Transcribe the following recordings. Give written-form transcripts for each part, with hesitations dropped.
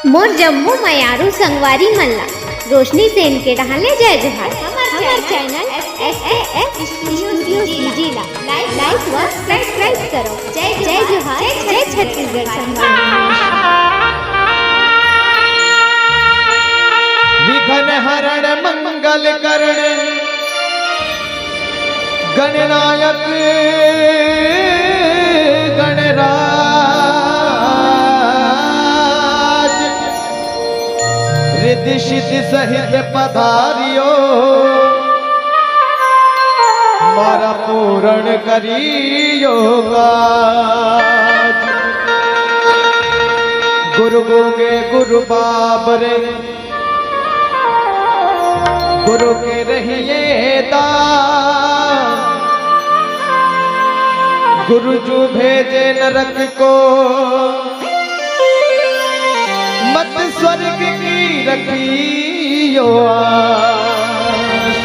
मोर जम्मू मयारू संगवारी मल्ला रोशनी से इनके ढाले जय जोहार। हमारे चैनल SAS स्टूडियो जिला लाइक व सब्सक्राइब करो। जय जोहार, जय छत्तीसगढ़ संगवारी। विघ्न हरण मंगल करण गणनायक गणराज रिद्धि सिद्धि सहित पधारियो मारा पूर्ण करियो काज। गुरु गोगे गुरु बाबरे गुरु के रहिए दान गुरु जो भेजे नरक को मत स्वर्ग की रखियो आस।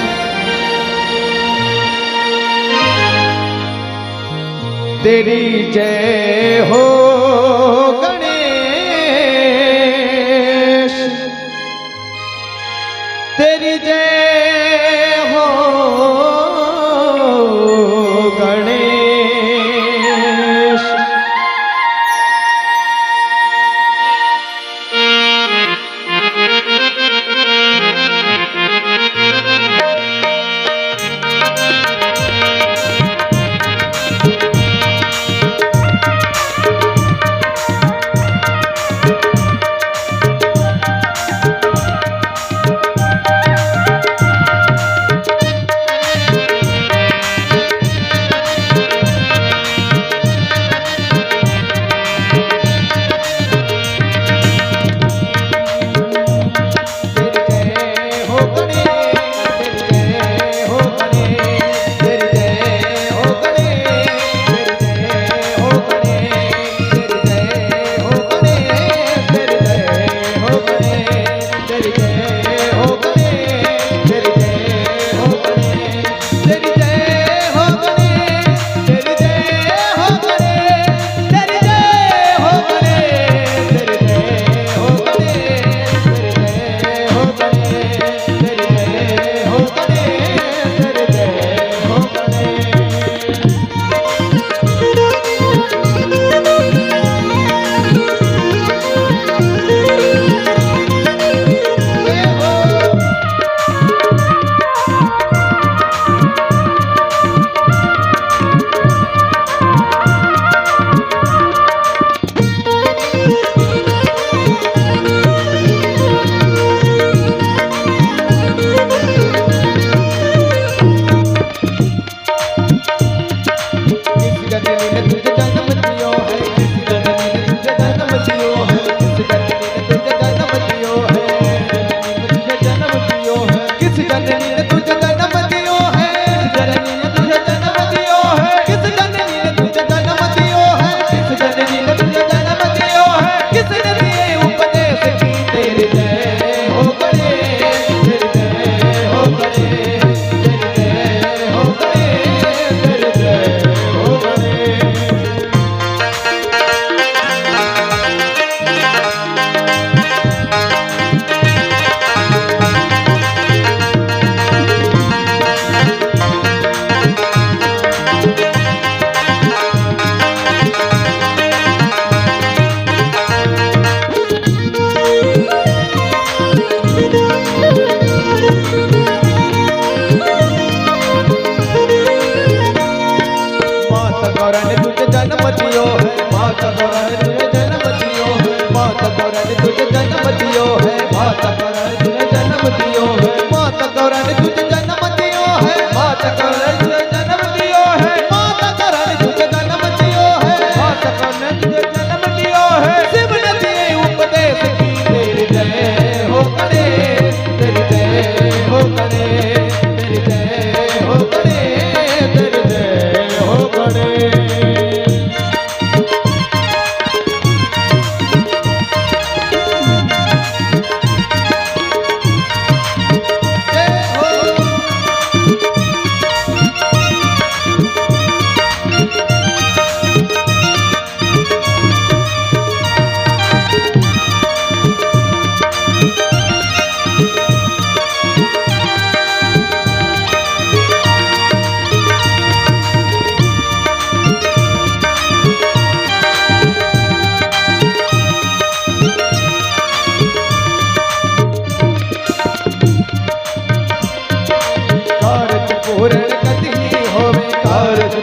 तेरी जय हो गणेश, तेरी जय हो गणेश।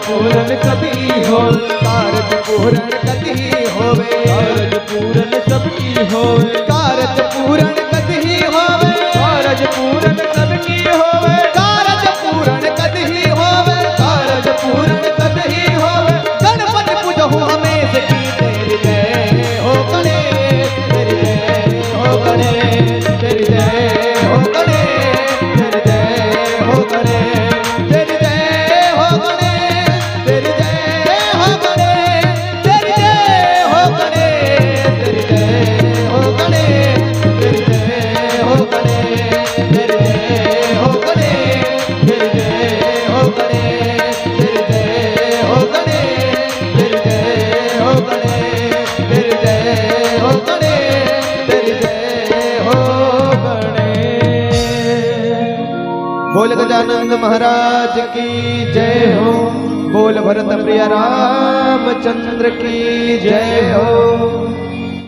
पूरन कदी होवे कारज पूरन कदी होवे कारज पूरन सबकी होवे कारज पूरन कदी होवे कारज पूरन सबकी होवे कारज पूरन कदी होवे कारज पूरन कदी होवे गणपति पूजहु हमेश की तेरी जय हो गणेश तेरी जय हो गणेश तेरी जय हो गणेश तेरी जय हो गणेश तेरी जय हो गणेश तेरी जय हो गणेश तेरी जय हो गणेश तेरी जय हो गणेश तेरी जय हो गणेश तेरी जय हो गणेश तेरी जय हो गणेश तेरी जय हो गणेश तेरी जय हो गणेश तेरी जय हो गणेश तेरी जय हो गणेश। बोल गजानंद महाराज की जय हो बोल भरत प्रिय रामचंद्र की जय हो।